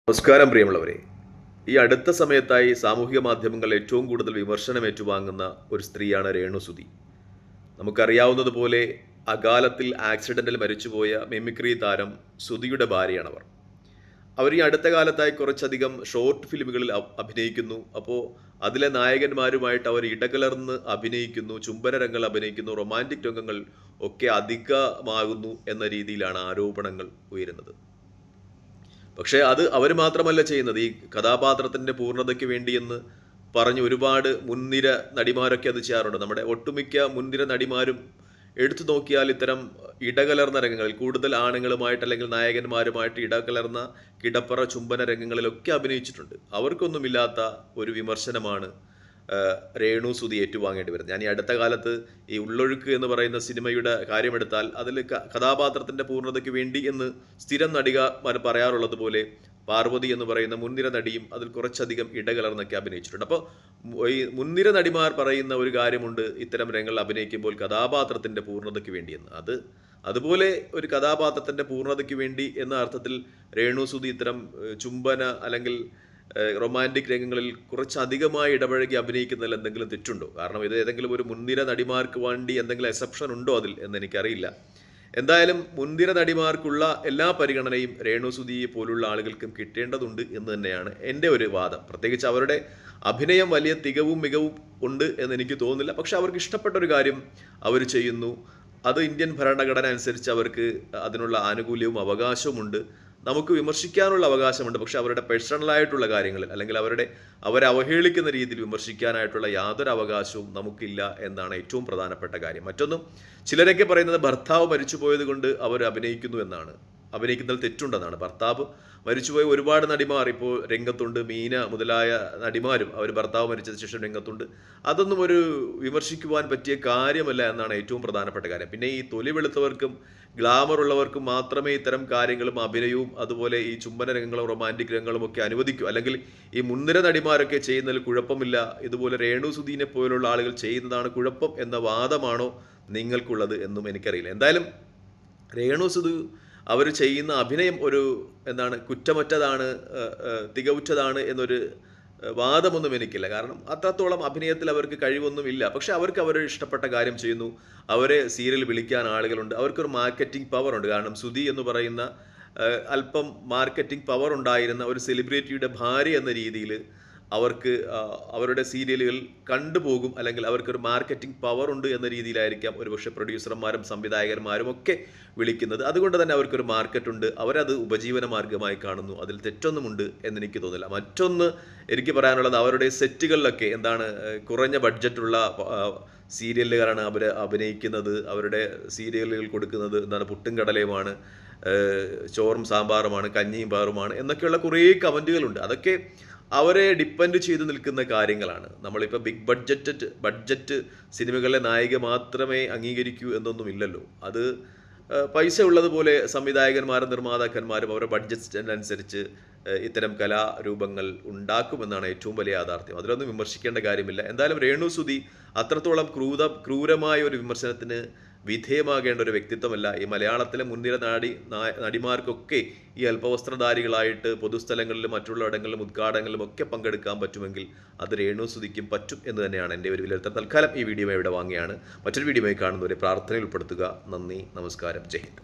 നമസ്കാരം പ്രിയമുള്ളവരെ. ഈ അടുത്ത സമയത്തായി സാമൂഹിക മാധ്യമങ്ങൾ ഏറ്റവും കൂടുതൽ വിമർശനം ഏറ്റുവാങ്ങുന്ന ഒരു സ്ത്രീയാണ് രേണുസുതി. നമുക്കറിയാവുന്നതുപോലെ അകാലത്തിൽ ആക്സിഡന്റിൽ മരിച്ചുപോയ മിമിക്രി താരം സുധിയുടെ ഭാര്യയാണവർ. അവർ ഈ അടുത്ത കാലത്തായി കുറച്ചധികം ഷോർട്ട് ഫിലിമുകളിൽ അഭിനയിക്കുന്നു. അപ്പോൾ അതിലെ നായകന്മാരുമായിട്ട് അവർ ഇടകലർന്ന് അഭിനയിക്കുന്നു, ചുംബന രംഗങ്ങൾ അഭിനയിക്കുന്നു, റൊമാൻറ്റിക് രംഗങ്ങൾ ഒക്കെ അധികമാകുന്നു എന്ന രീതിയിലാണ് ആരോപണങ്ങൾ ഉയരുന്നത്. പക്ഷേ അത് അവർ മാത്രമല്ല ചെയ്യുന്നത്. ഈ കഥാപാത്രത്തിൻ്റെ പൂർണ്ണതയ്ക്ക് വേണ്ടിയെന്ന് പറഞ്ഞ് ഒരുപാട് മുൻനിര നടിമാരൊക്കെ അത് ചെയ്യാറുണ്ട്. നമ്മുടെ ഒട്ടുമിക്ക മുൻനിര നടിമാരും എടുത്തു നോക്കിയാൽ ഇത്തരം ഇടകലർന്ന രംഗങ്ങളിൽ കൂടുതൽ ആണുങ്ങളുമായിട്ട് അല്ലെങ്കിൽ നായകന്മാരുമായിട്ട് ഇടകലർന്ന കിടപ്പറ ചുംബന രംഗങ്ങളിലൊക്കെ അഭിനയിച്ചിട്ടുണ്ട്. അവർക്കൊന്നുമില്ലാത്ത ഒരു വിമർശനമാണ് രേണുസുതി ഏറ്റുവാങ്ങേണ്ടി വരുന്നത്. ഞാൻ ഈ അടുത്ത കാലത്ത് ഈ ഉള്ളൊഴുക്ക് എന്ന് പറയുന്ന സിനിമയുടെ കാര്യമെടുത്താൽ അതിൽ കഥാപാത്രത്തിൻ്റെ പൂർണ്ണതയ്ക്ക് വേണ്ടി എന്ന് സ്ഥിരം നടികമാർ പറയാറുള്ളത് പോലെ പാർവതി എന്ന് പറയുന്ന മുൻനിര നടിയും അതിൽ കുറച്ചധികം ഇടകലർന്നൊക്കെ അഭിനയിച്ചിട്ടുണ്ട്. അപ്പോൾ ഈ മുൻനിര നടിമാർ പറയുന്ന ഒരു കാര്യമുണ്ട്, ഇത്തരം രംഗങ്ങൾ അഭിനയിക്കുമ്പോൾ കഥാപാത്രത്തിൻ്റെ പൂർണ്ണതയ്ക്ക് വേണ്ടിയെന്ന്. അതുപോലെ ഒരു കഥാപാത്രത്തിൻ്റെ പൂർണ്ണതയ്ക്ക് വേണ്ടി എന്ന അർത്ഥത്തിൽ രേണുസുതി ഇത്തരം ചുംബന അല്ലെങ്കിൽ റൊമാൻറ്റിക് രംഗങ്ങളിൽ കുറച്ചധികമായി ഇടപഴകി അഭിനയിക്കുന്നതിൽ എന്തെങ്കിലും തെറ്റുണ്ടോ? കാരണം ഇത് ഏതെങ്കിലും ഒരു മുൻനിര നടിമാർക്ക് വേണ്ടി എന്തെങ്കിലും എക്സെപ്ഷൻ ഉണ്ടോ അതിൽ എന്ന് എനിക്കറിയില്ല. എന്തായാലും മുൻനിര നടിമാർക്കുള്ള എല്ലാ പരിഗണനയും രേണുസുതിയെ പോലുള്ള ആളുകൾക്കും കിട്ടേണ്ടതുണ്ട് എന്ന് തന്നെയാണ് എൻ്റെ ഒരു വാദം. പ്രത്യേകിച്ച് അവരുടെ അഭിനയം വലിയ തികവും മികവും ഉണ്ട് എന്ന് എനിക്ക് തോന്നുന്നില്ല. പക്ഷെ അവർക്ക് ഇഷ്ടപ്പെട്ട ഒരു കാര്യം അവർ ചെയ്യുന്നു. അത് ഇന്ത്യൻ ഭരണഘടന അനുസരിച്ച് അവർക്ക് അതിനുള്ള ആനുകൂല്യവും അവകാശവുമുണ്ട്. നമുക്ക് വിമർശിക്കാനുള്ള അവകാശമുണ്ട്. പക്ഷെ അവരുടെ പേഴ്സണലായിട്ടുള്ള കാര്യങ്ങളിൽ അല്ലെങ്കിൽ അവരെ അവഹേളിക്കുന്ന രീതിയിൽ വിമർശിക്കാനായിട്ടുള്ള യാതൊരു അവകാശവും നമുക്കില്ല എന്നാണ് ഏറ്റവും പ്രധാനപ്പെട്ട കാര്യം. മറ്റൊന്നും, ചിലരൊക്കെ പറയുന്നത് ഭർത്താവ് മരിച്ചുപോയത് കൊണ്ട് അവർ അഭിനയിക്കുന്നു എന്നാണ്. അഭിനയിക്കുന്നതിൽ തെറ്റുണ്ടെന്നാണ്. ഭർത്താവ് മരിച്ചുപോയ ഒരുപാട് നടിമാർ ഇപ്പോൾ രംഗത്തുണ്ട്. മീന മുതലായ നടിമാരും അവർ ഭർത്താവ് മരിച്ചതിന് ശേഷം രംഗത്തുണ്ട്. അതൊന്നും ഒരു വിമർശിക്കുവാൻ പറ്റിയ കാര്യമല്ല എന്നാണ് ഏറ്റവും പ്രധാനപ്പെട്ട കാര്യം. പിന്നെ ഈ തൊലി വെളുത്തവർക്കും ഗ്ലാമർ ഉള്ളവർക്കും മാത്രമേ ഇത്തരം കാര്യങ്ങളും അഭിനയവും അതുപോലെ ഈ ചുംബന രംഗങ്ങളും റൊമാൻറ്റിക് രംഗങ്ങളും ഒക്കെ അനുവദിക്കൂ. അല്ലെങ്കിൽ ഈ മുൻനിര നടിമാരൊക്കെ ചെയ്യുന്നതിൽ കുഴപ്പമില്ല, ഇതുപോലെ രേണുസുധീനെ പോലുള്ള ആളുകൾ ചെയ്യുന്നതാണ് കുഴപ്പം എന്ന വാദമാണോ നിങ്ങൾക്കുള്ളത് എന്നും എനിക്കറിയില്ല. എന്തായാലും രേണുസുധി അവർ ചെയ്യുന്ന അഭിനയം ഒരു കുറ്റമറ്റതാണ്, തികവുറ്റതാണ് എന്നൊരു വാദമൊന്നും എനിക്കില്ല. കാരണം അത്രത്തോളം അഭിനയത്തിൽ അവർക്ക് കഴിവൊന്നുമില്ല. പക്ഷെ അവർക്ക് അവർ ഇഷ്ടപ്പെട്ട കാര്യം ചെയ്യുന്നു. അവരെ സീരിയൽ വിളിക്കാൻ ആളുകളുണ്ട്. അവർക്കൊരു മാർക്കറ്റിംഗ് പവർ ഉണ്ട്. കാരണം സുധി എന്ന് പറയുന്ന അല്പം മാർക്കറ്റിംഗ് പവർ ഉണ്ടായിരുന്ന ഒരു സെലിബ്രിറ്റിയുടെ ഭാര്യ എന്ന രീതിയിൽ അവർക്ക് അവരുടെ സീരിയലുകൾ കണ്ടുപോകും. അല്ലെങ്കിൽ അവർക്കൊരു മാർക്കറ്റിംഗ് പവർ ഉണ്ട് എന്ന രീതിയിലായിരിക്കാം ഒരുപക്ഷെ പ്രൊഡ്യൂസർമാരും സംവിധായകന്മാരും ഒക്കെ വിളിക്കുന്നത്. അതുകൊണ്ട് തന്നെ അവർക്കൊരു മാർക്കറ്റുണ്ട്. അവരത് ഉപജീവന മാർഗമായി കാണുന്നു. അതിൽ തെറ്റൊന്നുമുണ്ട് എന്നെനിക്ക് തോന്നില്ല. മറ്റൊന്ന് എനിക്ക് പറയാനുള്ളത്, അവരുടെ സെറ്റുകളിലൊക്കെ കുറഞ്ഞ ബഡ്ജറ്റുള്ള സീരിയലുകാരാണ് അവർ അഭിനയിക്കുന്നത്. അവരുടെ സീരിയലുകൾ കൊടുക്കുന്നത് പുട്ടും കടലയുമാണ്, ചോറും സാമ്പാറുമാണ്, കഞ്ഞിയും പാറുമാണ് എന്നൊക്കെയുള്ള കുറേ കമൻറ്റുകളുണ്ട്. അതൊക്കെ അവരെ ഡിപ്പെൻഡ് ചെയ്ത് നിൽക്കുന്ന കാര്യങ്ങളാണ്. നമ്മളിപ്പോൾ ബിഗ് ബഡ്ജറ്റ് സിനിമകളിലെ നായിക മാത്രമേ അംഗീകരിക്കൂ എന്നൊന്നുമില്ലല്ലോ. അത് പൈസ ഉള്ളതുപോലെ സംവിധായകന്മാരും നിർമ്മാതാക്കന്മാരും അവരുടെ ബഡ്ജറ്റിനനുസരിച്ച് ഇത്തരം കലാരൂപങ്ങൾ ഉണ്ടാക്കുമെന്നാണ് ഏറ്റവും വലിയ യാഥാർത്ഥ്യം. അതിലൊന്നും വിമർശിക്കേണ്ട കാര്യമില്ല. എന്തായാലും രേണുസുധി അത്രത്തോളം ക്രൂരമായ ഒരു വിമർശനത്തിന് വിധേയമാകേണ്ട ഒരു വ്യക്തിത്വമല്ല. ഈ മലയാളത്തിലെ മുൻനിര നടിമാർക്കൊക്കെ ഈ അല്പവസ്ത്രധാരികളായിട്ട് പൊതുസ്ഥലങ്ങളിലും മറ്റുള്ള ഇടങ്ങളിലും ഉദ്ഘാടനങ്ങളിലും ഒക്കെ പങ്കെടുക്കാൻ പറ്റുമെങ്കിൽ അത് രേണുസുധിക്കും പറ്റും എന്ന് തന്നെയാണ് എൻ്റെ ഒരു വിലയിരുത്തൽ. തൽക്കാലം ഈ വീഡിയോ ഇവിടെ വാങ്ങിയാണ്. മറ്റൊരു വീഡിയോയുമായി കാണുന്നവരെ പ്രാർത്ഥനയിൽ ഉൾപ്പെടുത്തുക. നന്ദി, നമസ്കാരം, ജയ് ഹിന്ദ്.